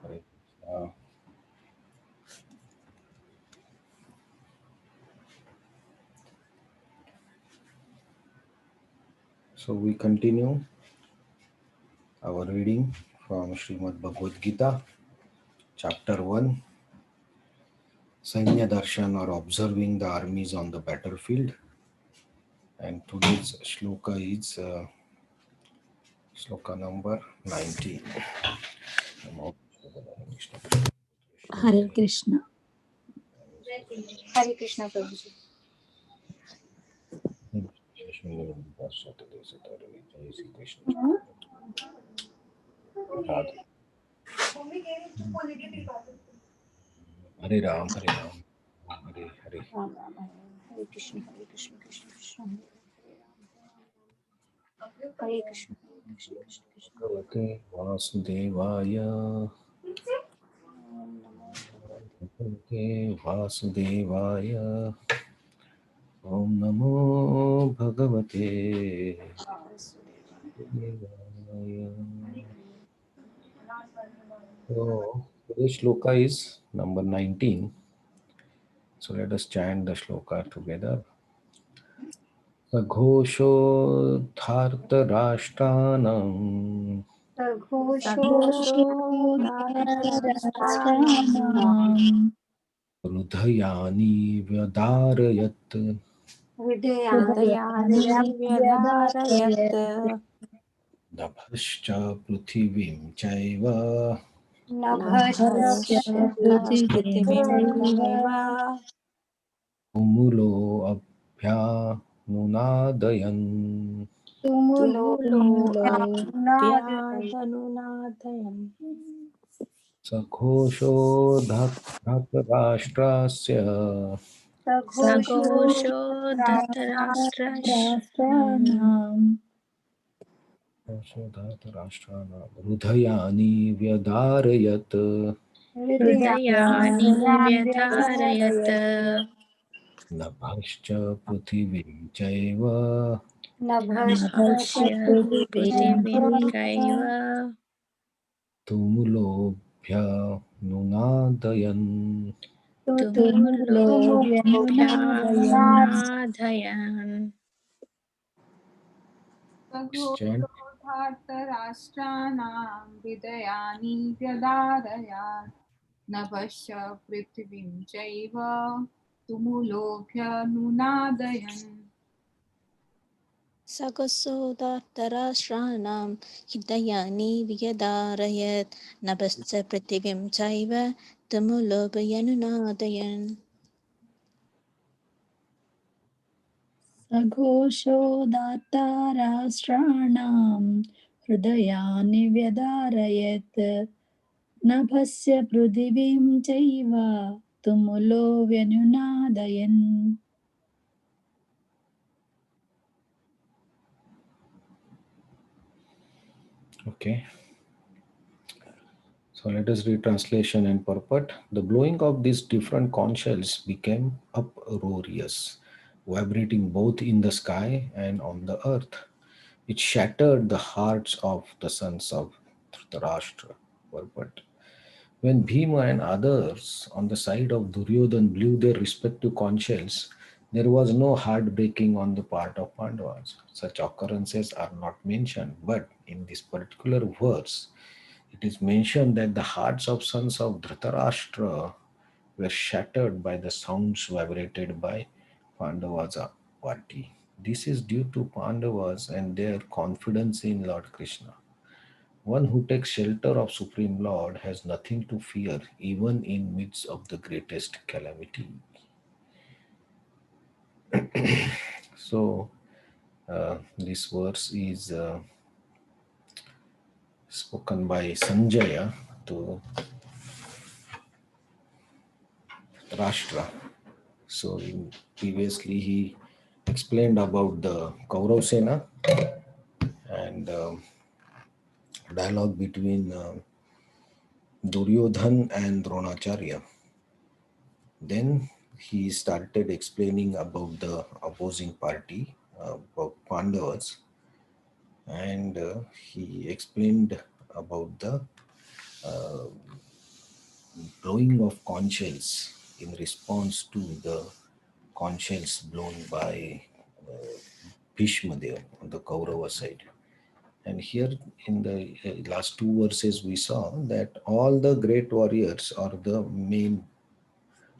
Hare Krishna. So we continue our reading from Srimad Bhagavad Gita, chapter 1, Sanya Darshan, or observing the armies on the battlefield. And today's shloka is shloka number 19. Hare Krishna. Hare Krishna Prabhuji. Hare Ram, Hare Ram, Hare Hare. Ram Ram Hare Krishna Krishna Krishna Hare Krishna Krishna Krishna. Bhagavate Vasudevaya. Bhagavate Vasudevaya. Om Namo Bhagavate Vasudevaya. So today's shloka is number 19. So let us chant the shloka together. Saghosho dharta rashtanam Rashtanam Rudhayani Vyadarayat Hridayani Vyadharayat Nabhascha Prithivim Chaiva Nabhasya Nabhasya Prithivim Prithivim Chaiva Tumulo Abhya Nunadayan Tumulo Tumulo Vyadhanunadayam Saghosho Dhata Rashtrasya Saghosho Dhatarashtrash Rashtanam Dhata Rashtrana Rudhayani Vyadarayat Hridayani Vyadharayat Nabhascha Prithivim Chaiva Nabhasya Nabhasya Prithivim Prithivim Chaiva Tumulobhya Nunadayan Tumulo Vyanunadayan Tumulobhyanunadhayan Chant. Saghoshodhartarashtraणां हृदयानि व्यदारयात् नभश्च पृथिवीं चैव तुमुलोऽभ्यनुनादयन् सगसोदात्तराष्ट्राणां हृदयानि व्यदारयत् नभश्च पृथिवीं चैव तुमुलोभयनुनादयन् सघोषो दाताराष्ट्राणां हृदयानि व्यदारयत् नभस्य पृथिवीं चैव तुमुलो व्यनुनादयन् Okay. So let us read translation and purport. The blowing of these different conch shells became uproarious, vibrating both in the sky and on the earth. It shattered the hearts of the sons of Dhritarashtra. Purport. When Bhima and others on the side of Duryodhan blew their respective conch shells, there was no heartbreaking on the part of Pandavas. Such occurrences are not mentioned, but in this particular verse, it is mentioned that the hearts of sons of Dhritarashtra were shattered by the sounds vibrated by Pandava's party. This is due to Pandavas and their confidence in Lord Krishna. One who takes shelter of Supreme Lord has nothing to fear, even in midst of the greatest calamity. So, this verse is spoken by Sanjaya to Rashtra. So, previously he explained about the Kaurav Sena and dialogue between Duryodhan and Dronacharya. Then he started explaining about the opposing party, about Pandavas, and he explained about the uh, blowing of conch shells in response to the conch shells blown by Bhishma there on the Kaurava side. And here in the last two verses, we saw that all the great warriors or the main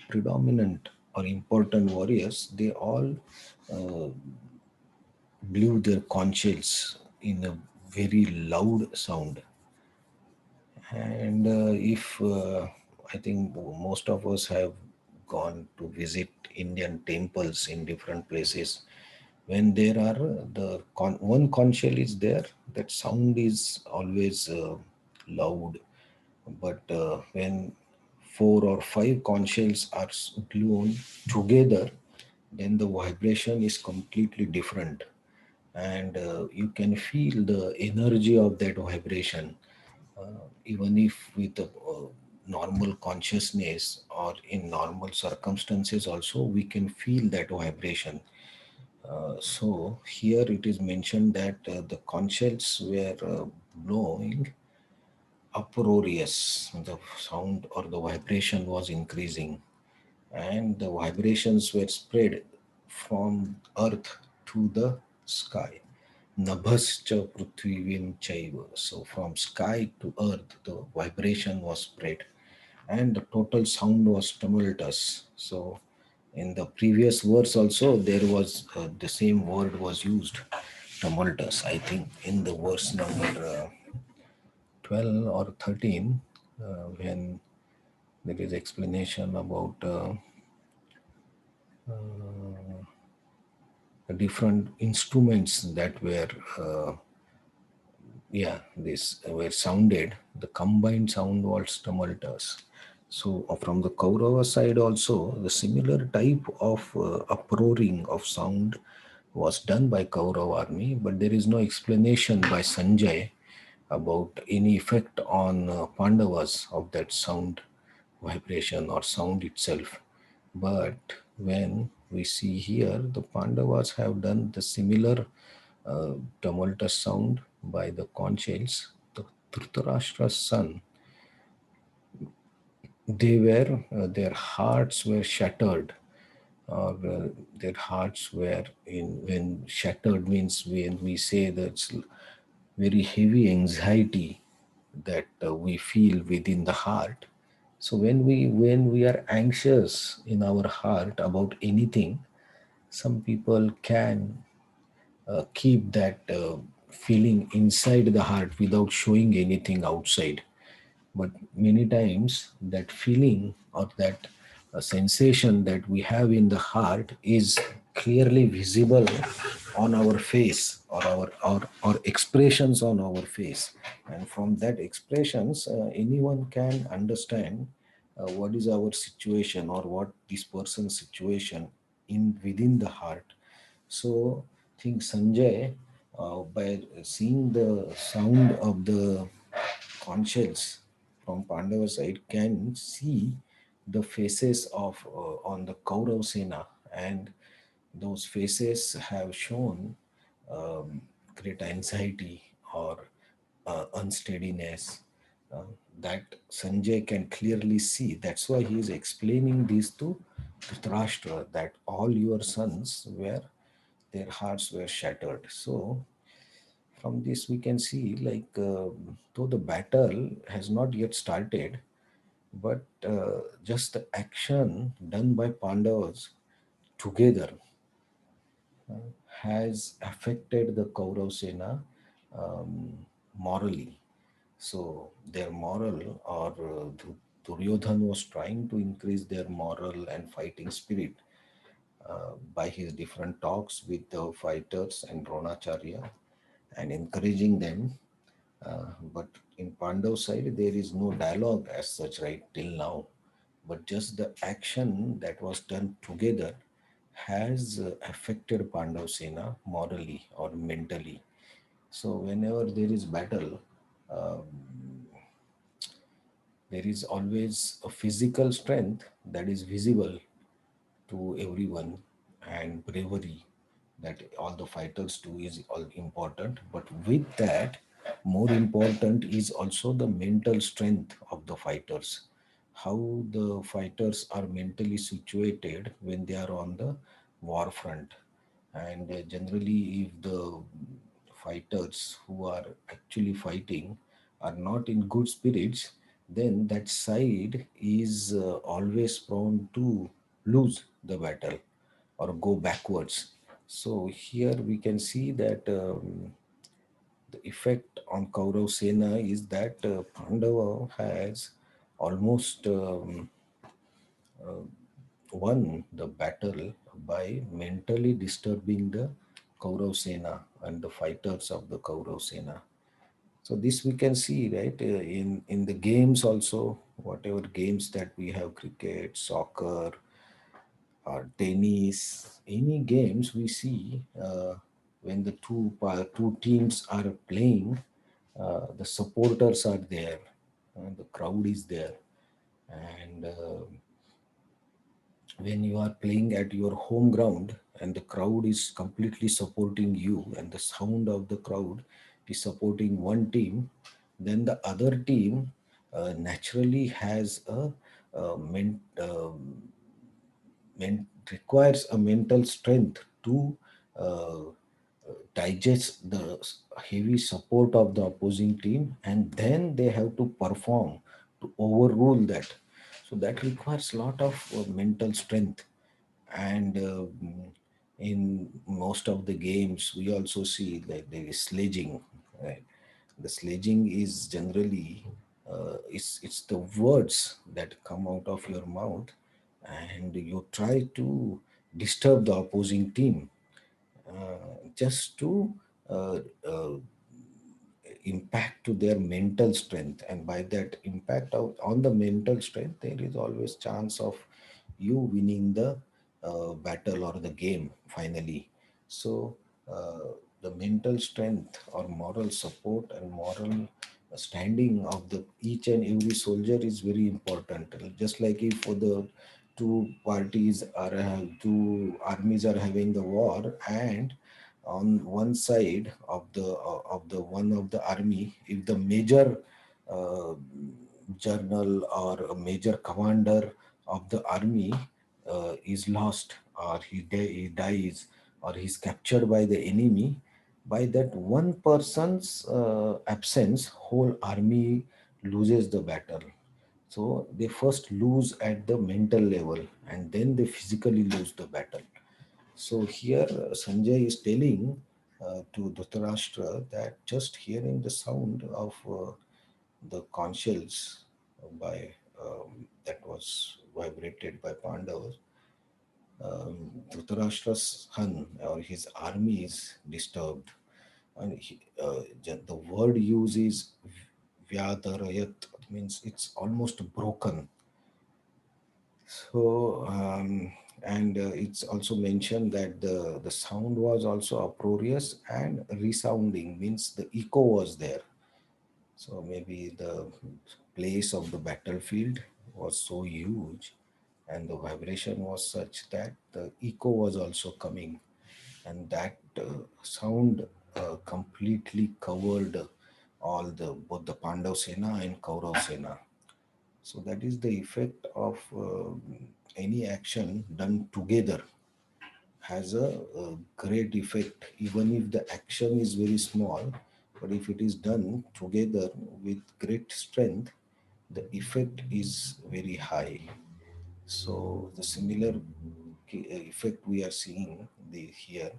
predominant or important warriors, they all uh, blew their conch shells in a very loud sound. And if I think most of us have gone to visit Indian temples in different places, when there are one conch shell is there, that sound is always loud. But when four or five conch shells are blown together, then the vibration is completely different, and you can feel the energy of that vibration, even if with normal consciousness or in normal circumstances also we can feel that vibration. So here it is mentioned that the conch shells were blowing uproarious, the sound or the vibration was increasing, and the vibrations were spread from earth to the sky. Nabhascha prithvim chaiva. So from sky to earth, the vibration was spread, and the total sound was tumultuous. So in the previous verse also there was the same word was used, tumultuous. I think in the verse number 12 or 13, when there is explanation about the different instruments that were this were sounded, the combined sound was tumultuous. So from the Kaurava side also, the similar type of uproaring of sound was done by Kaurava army, but there is no explanation by Sanjay about any effect on Pandavas of that sound vibration or sound itself. But when we see here, the Pandavas have done the similar tumultuous sound by the conch shells. The Dhritarashtra's son, they were their hearts were shattered, or their hearts were in, when shattered means when we say that's very heavy anxiety that we feel within the heart. So when we are anxious in our heart about anything, some people can keep that feeling inside the heart without showing anything outside. But many times that feeling or that sensation that we have in the heart is clearly visible on our face, or our expressions on our face, and from that expressions anyone can understand what is our situation or what this person's situation in within the heart. So I think Sanjay, by seeing the sound of the conch shells from Pandava side, can see the faces of on the Kaurav Sena, and those faces have shown great anxiety or unsteadiness. Uh, that Sanjay can clearly see. That's why he is explaining this to Dhritarashtra, that all your sons were, their hearts were shattered. So from this we can see, like, though the battle has not yet started, but just the action done by Pandavas together has affected the Kaurav Sena morally. So their moral, or Duryodhan was trying to increase their moral and fighting spirit by his different talks with the fighters and Dronacharya and encouraging them. But in Pandav side, there is no dialogue as such right till now, but just the action that was done together has affected Pandav Sena morally or mentally. So whenever there is battle, there is always a physical strength that is visible to everyone, and bravery that all the fighters do is all important. But with that, More important is also the mental strength of the fighters, how the fighters are mentally situated when they are on the war front. And generally, if the fighters who are actually fighting are not in good spirits, then that side is always prone to lose the battle or go backwards. So here we can see that the effect on Kaurav Sena is that Pandava has almost won the battle by mentally disturbing the Kaurav Sena and the fighters of the Kaurav Sena. So this we can see, right, in the games also, whatever games that we have, cricket, soccer, or tennis, any games we see, when the two teams are playing, the supporters are there, the crowd is there, and when you are playing at your home ground and the crowd is completely supporting you and the sound of the crowd is supporting one team, then the other team naturally has requires a mental strength to uh, digest the heavy support of the opposing team, and then they have to perform to overrule that. So that requires a lot of mental strength. And in most of the games we also see like there is sledging, right? The sledging is generally it's the words that come out of your mouth and you try to disturb the opposing team, just to uh, uh, impact to their mental strength. And by that impact on the mental strength, there is always chance of you winning the battle or the game finally. So the mental strength or moral support and moral standing of the each and every soldier is very important. Just like if for the two armies are having the war, and on one side of the one of the army, if the major uh, general or a major commander of the army is lost, or he dies, or he's captured by the enemy, by that one person's absence, whole army loses the battle. So they first lose at the mental level and then they physically lose the battle. So here Sanjay is telling to Dhritarashtra that just hearing the sound of the conch shells by that was vibrated by Pandavas, Dhritarashtra's son or his army is disturbed. And the word used is Vyadarayat, means it's almost broken. So, and it's also mentioned that the sound was also uproarious and resounding, means the echo was there. So maybe the place of the battlefield was so huge and the vibration was such that the echo was also coming, and that sound completely covered all the both the Pandav Sena and Kaurav Sena. So that is the effect of any action done together has a great effect, even if the action is very small. But if it is done together with great strength, the effect is very high. So the similar effect we are seeing here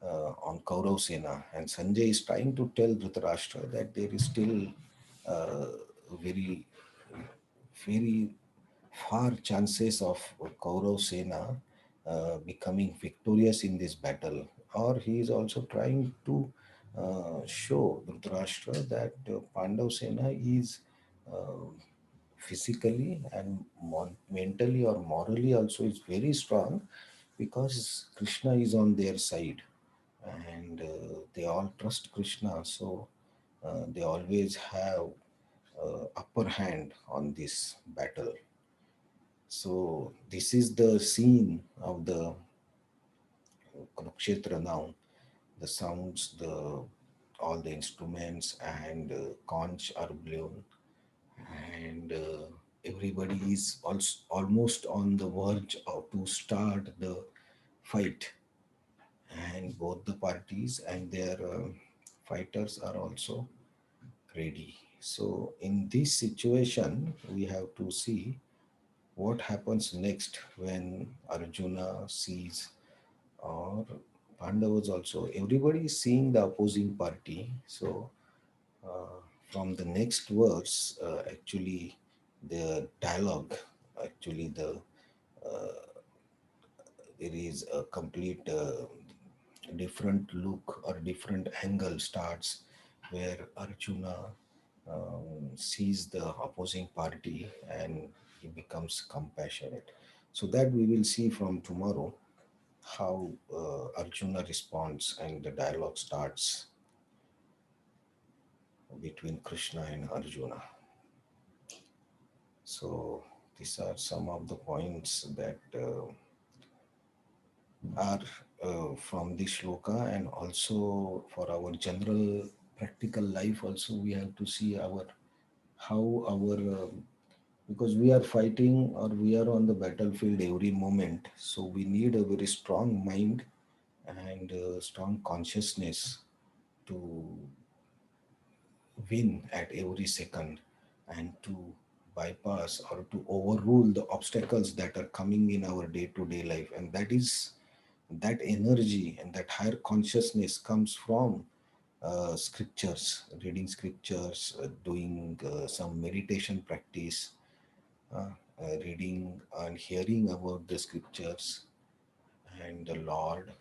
on Kaurav Sena, and Sanjay is trying to tell Dhritarashtra that there is still very very far chances of Kaurav Sena becoming victorious in this battle. Or he is also trying to show Dhritarashtra that Pandav Sena is uh, physically and mentally or morally also is very strong, because Krishna is on their side, and they all trust Krishna. So they always have upper hand on this battle. So this is the scene of the Kurukshetra now. The sounds, the all the instruments, and conch are blown, and everybody is also almost on the verge of to start the fight, and both the parties and their fighters are also ready. So in this situation we have to see what happens next when Arjuna sees, or Pandavas also, everybody is seeing the opposing party. So from the next verse, actually the dialogue, actually there is a complete different look or different angle starts, where Arjuna sees the opposing party and he becomes compassionate. So that we will see from tomorrow how Arjuna responds and the dialogue starts between Krishna and Arjuna. So these are some of the points that are from this shloka, and also for our general practical life also we have to see our how our because we are fighting or we are on the battlefield every moment, so we need a very strong mind and strong consciousness to win at every second, and to bypass or to overrule the obstacles that are coming in our day-to-day life. And that is that energy and that higher consciousness comes from scriptures, reading scriptures, doing some meditation practice, uh, reading and hearing about the scriptures and the Lord,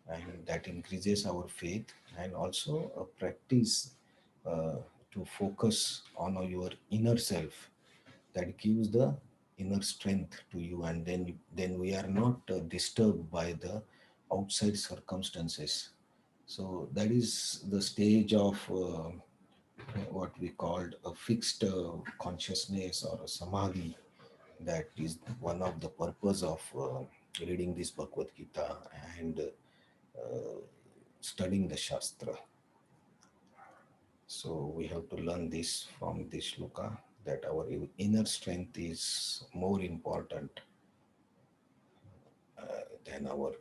and that increases our faith, and also a practice uh, to focus on your inner self, that gives the inner strength to you, and then we are not disturbed by the outside circumstances. So that is the stage of what we called a fixed consciousness or a samadhi. That is one of the purpose of reading this Bhagavad Gita and studying the Shastra. So we have to learn this from this shloka, that our inner strength is more important than our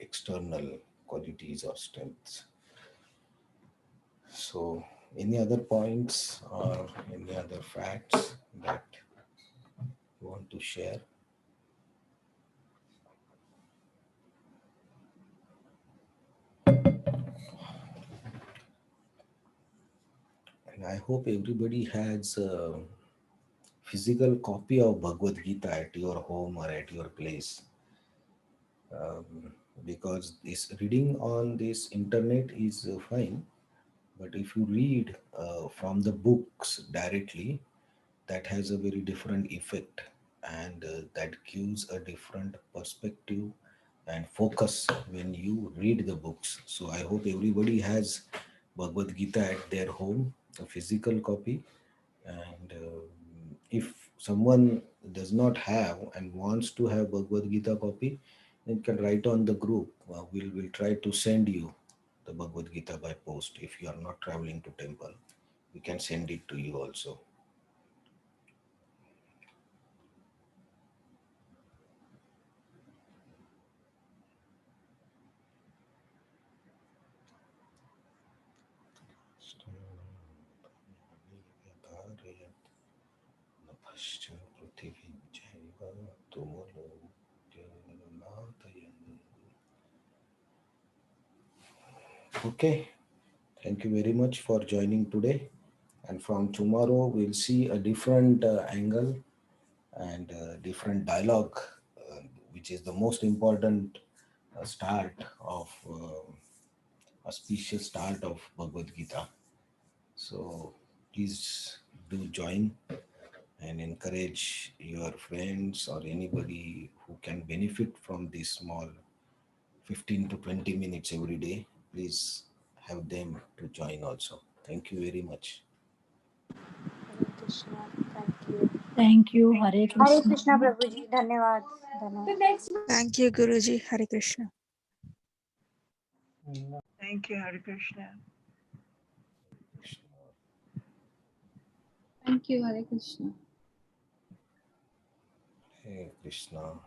external qualities or strengths. So any other points or any other facts that you want to share? And I hope everybody has a physical copy of Bhagavad Gita at your home or at your place. Because this reading on this internet is fine, but if you read from the books directly, that has a very different effect, and that gives a different perspective and focus when you read the books. So I hope everybody has Bhagavad Gita at their home, a physical copy. And if someone does not have and wants to have Bhagavad Gita copy, then can write on the group. We'll try to send you the Bhagavad Gita by post. If you are not traveling to temple, we can send it to you also. Okay, thank you very much for joining today. And from tomorrow, we'll see a different angle and different dialogue, which is the most important start of auspicious start of Bhagavad Gita. So please do join and encourage your friends or anybody who can benefit from this small 15 to 20 minutes every day. Please have them to join also. Thank you very much. Hare Krishna. Thank you. Thank you. Hare Hare Krishna. Krishna Prabhuji. धन्यवाद. धन्यवाद. Thank you, Guruji. Hare Krishna. Thank you, Hare Krishna. Thank you, Hare Krishna. Hey Krishna.